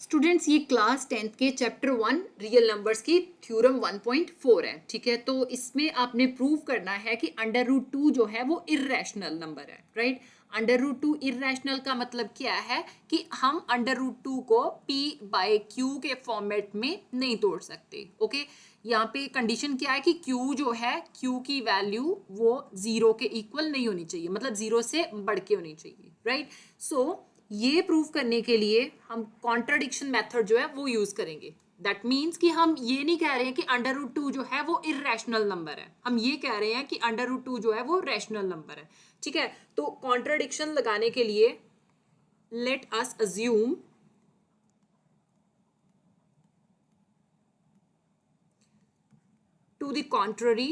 Students ये class 10th के chapter 1 real numbers की थ्योरम 1.4 है। ठीक है, तो इसमें आपने प्रूव करना है कि अंडर रूट 2 जो है वो इर्रेशनल नंबर है। राइट, अंडर रूट 2 इर्रेशनल का मतलब क्या है कि हम अंडर रूट 2 को p बाय q के फॉर्मेट में नहीं तोड़ सकते। ओके, यहाँ पे कंडीशन क्या है कि q जो है q की वैल्यू वो 0 के इक्वल नहीं होनी चाहिए, मतलब 0 से बढ़ के होनी चाहिए। राइट, सो ये प्रूव करने के लिए हम कॉन्ट्राडिक्शन मेथड जो है वो यूज करेंगे। दैट मीन्स कि हम ये नहीं कह रहे हैं कि अंडर रूट 2 जो है वो इर्रेशनल नंबर है, हम ये कह रहे हैं कि अंडर रूट 2 जो है वो रैशनल नंबर है। ठीक है, तो कॉन्ट्राडिक्शन लगाने के लिए let us assume to the contrary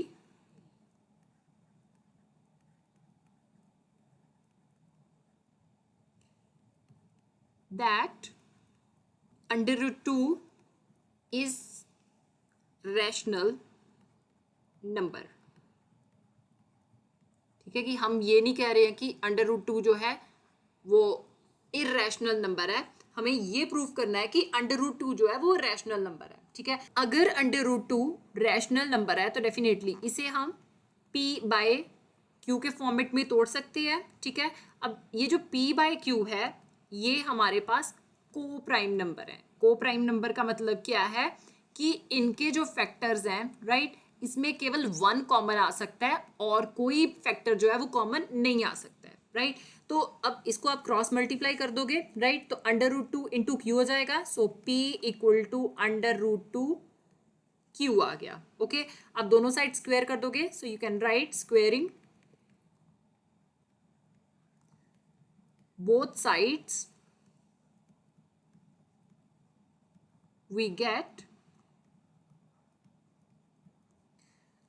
that under root 2 is rational number। ठीक है, कि हम ये नहीं कह रहे हैं कि अंडर रूट 2 जो है वो इर्रेशनल नंबर है, हमें ये प्रूव करना है कि अंडर रूट 2 जो है वो रैशनल नंबर है। ठीक है, अगर अंडर रूट 2 रैशनल नंबर है तो डेफिनेटली इसे हम p बाय q के फॉर्मेट में तोड़ सकते हैं। ठीक है, अब ये जो p बाय q है ये हमारे पास को प्राइम नंबर है। को प्राइम नंबर का मतलब क्या है कि इनके जो फैक्टर्स हैं, राइट, इसमें केवल 1 कॉमन आ सकता है और कोई फैक्टर जो है वो कॉमन नहीं आ सकता है। राइट, तो अब इसको आप क्रॉस मल्टीप्लाई कर दोगे, राइट, तो अंडर रूट 2 इंटू क्यू हो जाएगा। So p equal to under root 2 Q आ गया। ओके, आप दोनों साइड स्क्वायर कर दोगे, so you can write squaring both sides we get,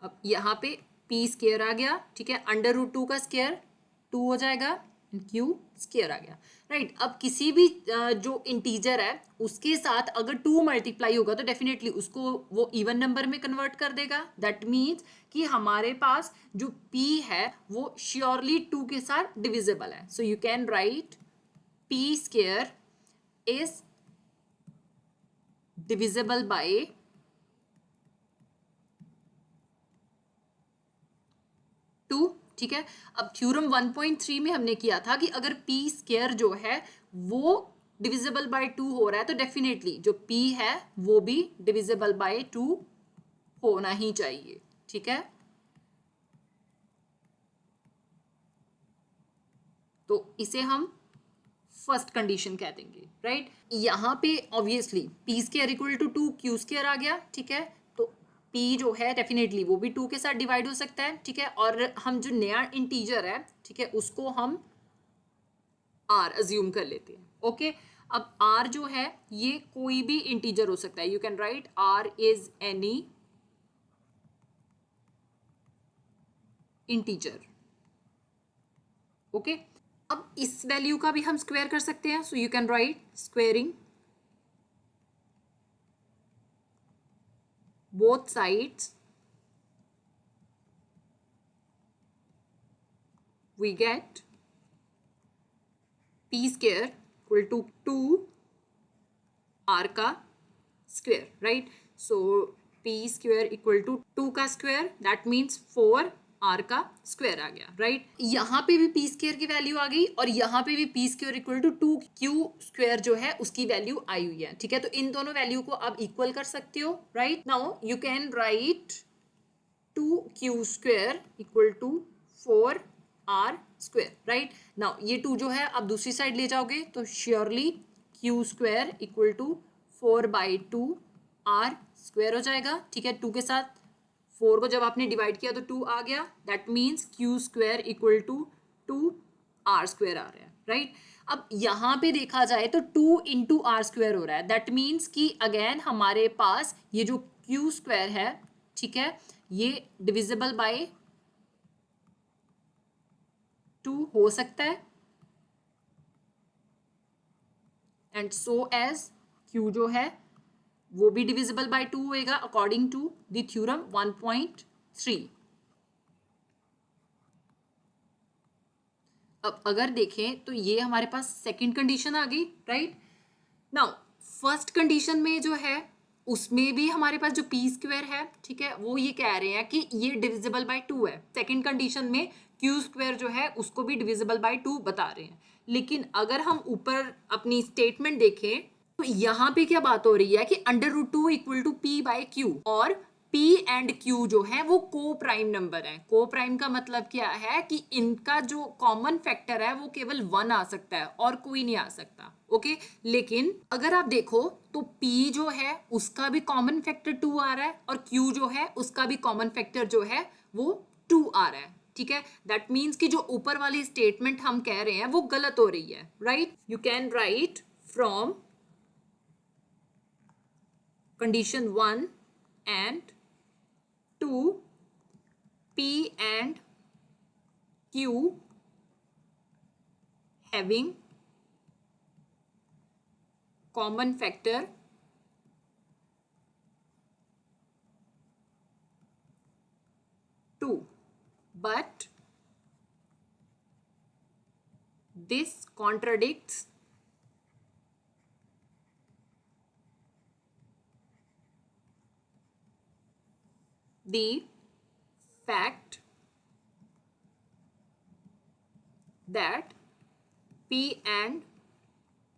अब यहाँ पे p स्क्वायर आ गया। ठीक है, अंडर रूट 2 का स्क्वायर 2 हो जाएगा, q स्क्वायर आ गया। राइट, अब किसी भी जो इंटीजर है उसके साथ अगर 2 मल्टीप्लाई होगा तो डेफिनेटली उसको वो इवन नंबर में कन्वर्ट कर देगा। दैट मीन्स कि हमारे पास जो p है वो श्योरली 2 के साथ डिविजिबल है। सो you can right p square is divisible by 2। ठीक है, अब थ्योरम 1.3 में हमने किया था कि अगर p स्क्वायर जो है वो डिविजिबल बाय 2 हो रहा है तो डेफिनेटली जो p है वो भी डिविजिबल बाय 2 होना ही चाहिए। ठीक है, तो इसे हम फर्स्ट कंडीशन कह देंगे। राइट, यहाँ पे obviously p square equal to 2 q square आ गया। ठीक है, तो p जो है डेफिनेटली वो भी 2 के साथ डिवाइड हो सकता है। ठीक है, और हम जो नया इंटीजर है, ठीक है, उसको हम r अज्यूम कर लेते हैं। ओके, अब r जो है ये कोई भी इंटीजर हो सकता है। You can right r is any integer. Okay, अब इस वैल्यू का भी हम स्क्वायर कर सकते हैं। सो you can write squaring both sides we get p square equal to 2 r का square. Right, so p square equal to 2 का स्क्वायर, दैट मीन्स 4 r का स्क्वायर आ गया। राइट, यहाँ पे भी p स्क्वायर की वैल्यू आ गई और यहाँ पे भी p square equal to 2 q square जो है उसकी वैल्यू आई हुई है। ठीक है, तो इन दोनों वैल्यू को आप इक्वल कर सकते हो। Right, now you can write 2q square equal to 4r square. Right, now ये 2 जो है आप दूसरी साइड ले जाओगे तो surely q square equal to 4/2 r square हो जाएगा। ठीक है, 2 के साथ 4 को जब आपने डिवाइड किया तो 2 आ गया। That means q square equal to 2r square आ रहा है। राइट, अब यहाँ पे देखा जाए तो 2 इंटू आर स्क्वायर हो रहा है। दैट मीन्स कि अगेन हमारे पास ये जो q स्क्वायर है, ठीक है, ये डिविजिबल बाय 2 हो सकता है एंड सो एज q जो है वो भी डिविजिबल बाय 2 होएगा अकॉर्डिंग टू द थ्योरम 1.3। अब अगर देखें तो ये हमारे पास सेकंड कंडीशन आ गई। राइट, नाउ फर्स्ट कंडीशन में जो है उसमें भी हमारे पास जो पी स्क्वायर है, ठीक है, वो ये कह रहे हैं कि ये डिविजिबल बाय 2 है। सेकंड कंडीशन में क्यू स्क्वायर जो है उसको भी डिविजिबल बाय 2 बता रहे हैं। लेकिन अगर हम ऊपर अपनी स्टेटमेंट देखें तो यहाँ पे क्या बात हो रही है कि under root 2 equal to P by Q, और P एंड Q जो है वो को प्राइम नंबर है। को प्राइम का मतलब क्या है कि इनका जो कॉमन फैक्टर है वो केवल 1 आ सकता है और कोई नहीं आ सकता। ओके, लेकिन अगर आप देखो तो P जो है उसका भी कॉमन फैक्टर 2 आ रहा है और Q जो है उसका भी कॉमन फैक्टर जो है वो 2 आ रहा है। ठीक है, दैट मीन्स कि जो ऊपर वाली स्टेटमेंट हम कह रहे हैं वो गलत हो रही है। Right, you can right from condition 1 and 2 P and Q having common factor 2, but this contradicts the fact that P and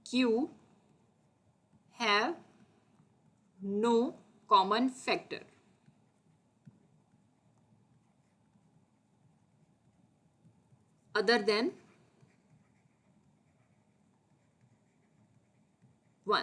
Q have no common factor other than 1।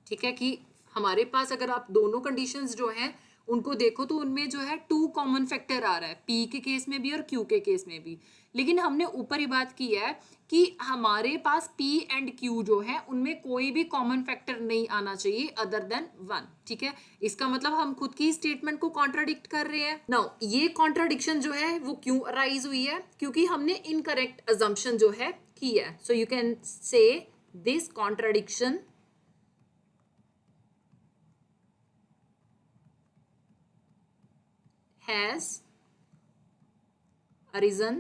ठीक है, कि हमारे पास अगर आप दोनों कंडीशंस जो हैं उनको देखो तो उनमें जो है 2 कॉमन फैक्टर आ रहा है, P के केस में भी और Q के केस में भी। लेकिन हमने ऊपर ही बात की है कि हमारे पास P एंड Q जो है उनमें कोई भी कॉमन फैक्टर नहीं आना चाहिए अदर देन 1। ठीक है, इसका मतलब हम खुद की स्टेटमेंट को कॉन्ट्राडिक्ट कर रहे हैं। नाउ ये कॉन्ट्राडिक्शन जो है वो क्यों अराइज हुई है? क्योंकि हमने इनकरेक्ट अजम्पशन जो है की है। सो you can say this contradiction has arisen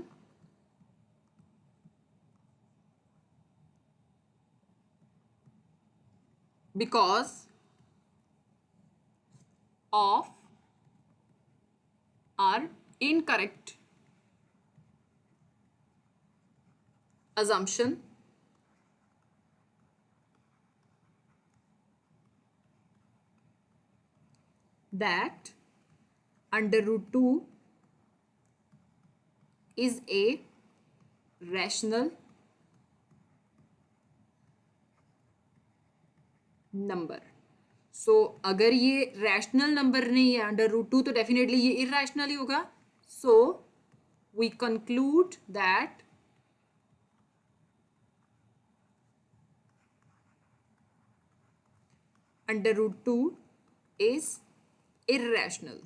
because of our incorrect assumption that under root 2 is a rational number. सो अगर ये रैशनल नंबर नहीं है अंडर रूट 2 तो डेफिनेटली ये इरैशनल ही होगा। So we conclude that under root 2 is irrational।